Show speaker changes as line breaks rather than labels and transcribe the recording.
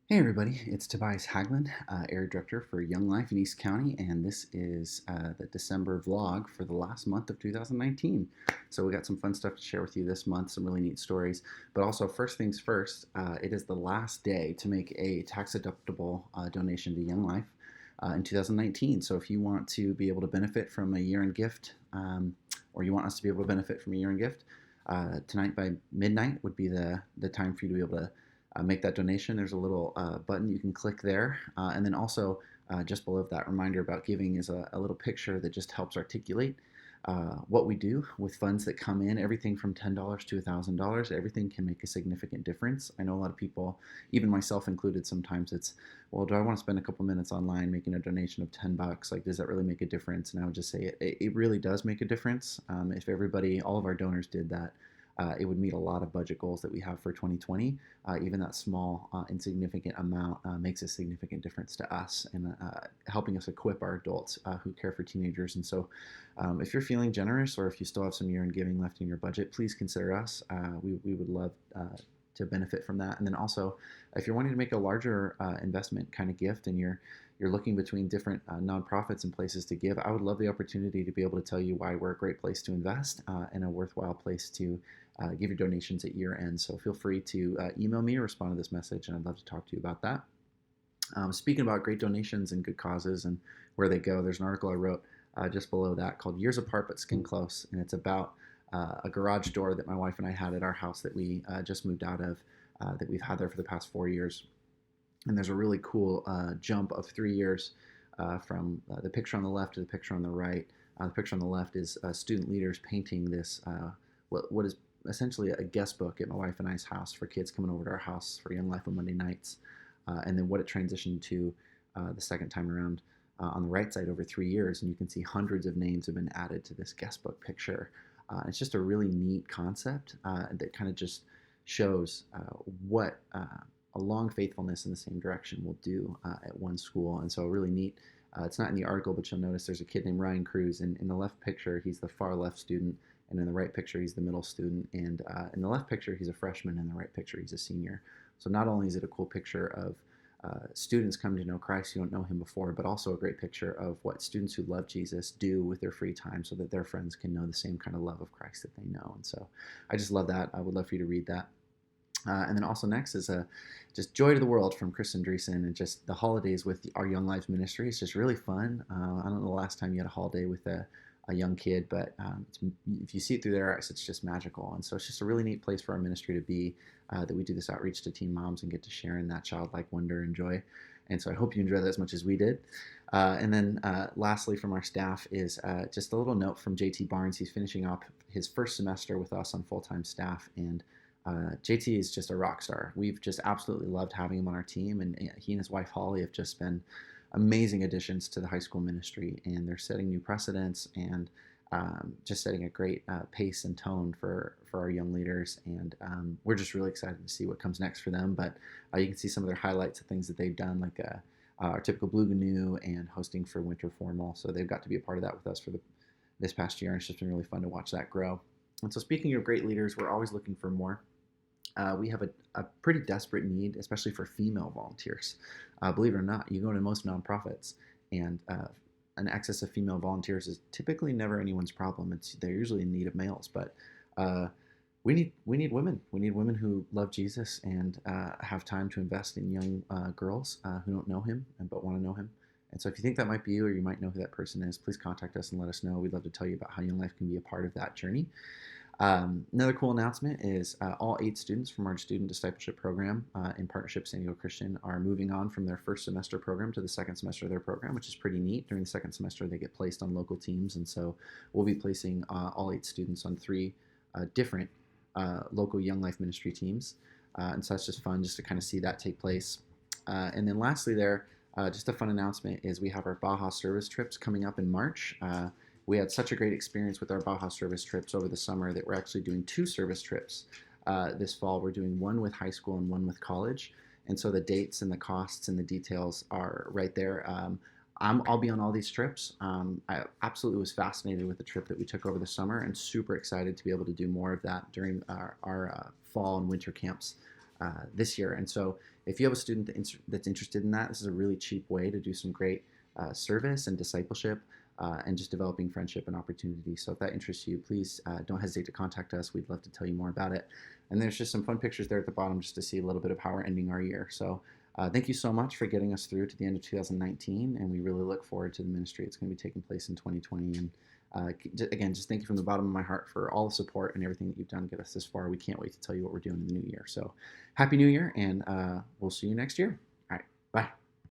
Hey everybody, it's Tobias Haglund, Area Director for Young Life in East County, and this is the December vlog for the last month of 2019. So we got some fun stuff to share with you this month, some really neat stories. But also, first things first, it is the last day to make a tax-deductible donation to Young Life in 2019. So if you want to be able to benefit from a year-end gift, or you want us to be able to benefit from a year-end gift, tonight by midnight would be the time for you to be able to make that donation. There's a little button you can click there. And then also, just below that reminder about giving is a little picture that just helps articulate what we do with funds that come in. Everything from $10 to $1,000, everything can make a significant difference. I know a lot of people, even myself included, sometimes it's, well, do I want to spend a couple minutes online making a donation of $10? Like, does that really make a difference? And I would just say it really does make a difference. If everybody, all of our donors did that, it would meet a lot of budget goals that we have for 2020. Even that small, insignificant amount makes a significant difference to us and helping us equip our adults who care for teenagers. And so, if you're feeling generous or if you still have some year-end giving left in your budget, please consider us. We would love to benefit from that. And then also, if you're wanting to make a larger investment kind of gift and you're looking between different nonprofits and places to give, I would love the opportunity to be able to tell you why we're a great place to invest and a worthwhile place to give your donations at year end. So feel free to email me or respond to this message, and I'd love to talk to you about that. Speaking about great donations and good causes and where they go, there's an article I wrote just below that called Years Apart But Skin Close, and it's about a garage door that my wife and I had at our house that we just moved out of, that we've had there for the past 4 years. And there's a really cool jump of 3 years from the picture on the left to the picture on the right. The picture on the left is student leaders painting this, what is essentially a guest book at my wife and I's house for kids coming over to our house for Young Life on Monday nights. And then what it transitioned to the second time around on the right side over 3 years. And you can see hundreds of names have been added to this guest book picture. It's just a really neat concept that kind of just shows what a long faithfulness in the same direction will do at one school. And so really neat. It's not in the article, but you'll notice there's a kid named Ryan Cruz. And in the left picture, he's the far left student. And in the right picture, he's the middle student. And in the left picture, he's a freshman. In the right picture, he's a senior. So not only is it a cool picture of students coming to know Christ who don't know him before, but also a great picture of what students who love Jesus do with their free time so that their friends can know the same kind of love of Christ that they know. And so I just love that. I would love for you to read that. And then also next is just Joy to the World from Chris Andreessen, and just the holidays with our Young Lives ministry. It's just really fun. I don't know the last time you had a holiday with a young kid, but if you see it through their eyes, it's just magical. And so it's just a really neat place for our ministry to be, that we do this outreach to teen moms and get to share in that childlike wonder and joy. And so I hope you enjoy that as much as we did. And then lastly from our staff is just a little note from JT Barnes. He's finishing up his first semester with us on full-time staff, and JT is just a rock star. We've just absolutely loved having him on our team, and he and his wife Holly have just been amazing additions to the high school ministry, and they're setting new precedents and just setting a great pace and tone for our young leaders. And we're just really excited to see what comes next for them. But you can see some of their highlights of things that they've done, like our typical Blue Gnu and hosting for Winter Formal. So they've got to be a part of that with us for this past year, and it's just been really fun to watch that grow. And so speaking of great leaders, we're always looking for more. We have a pretty desperate need, especially for female volunteers. Believe it or not, you go to most nonprofits, and an excess of female volunteers is typically never anyone's problem. They're usually in need of males, but we need women. We need women who love Jesus and have time to invest in young girls who don't know him but want to know him. And so if you think that might be you, or you might know who that person is, please contact us and let us know. We'd love to tell you about how Young Life can be a part of that journey. Another cool announcement is all 8 students from our student discipleship program in partnership with San Diego Christian are moving on from their first semester program to the second semester of their program, which is pretty neat. During the second semester, they get placed on local teams, and so we'll be placing all 8 students on 3 different local Young Life ministry teams. And so that's just fun just to kind of see that take place. And then lastly there, just a fun announcement is we have our Baja service trips coming up in March. We had such a great experience with our Baja service trips over the summer that we're actually doing 2 service trips this fall. We're doing one with high school and one with college. And so the dates and the costs and the details are right there. I'll be on all these trips. I absolutely was fascinated with the trip that we took over the summer, and super excited to be able to do more of that during our fall and winter camps this year. And so if you have a student that's interested in that, this is a really cheap way to do some great service and discipleship and just developing friendship and opportunity. So if that interests you, please don't hesitate to contact us. We'd love to tell you more about it. And there's just some fun pictures there at the bottom just to see a little bit of how we're ending our year. So thank you so much for getting us through to the end of 2019, and we really look forward to the ministry that's going to be taking place in 2020. And again, just thank you from the bottom of my heart for all the support and everything that you've done to get us this far. We can't wait to tell you what we're doing in the new year. So happy new year, and we'll see you next year. All right, bye.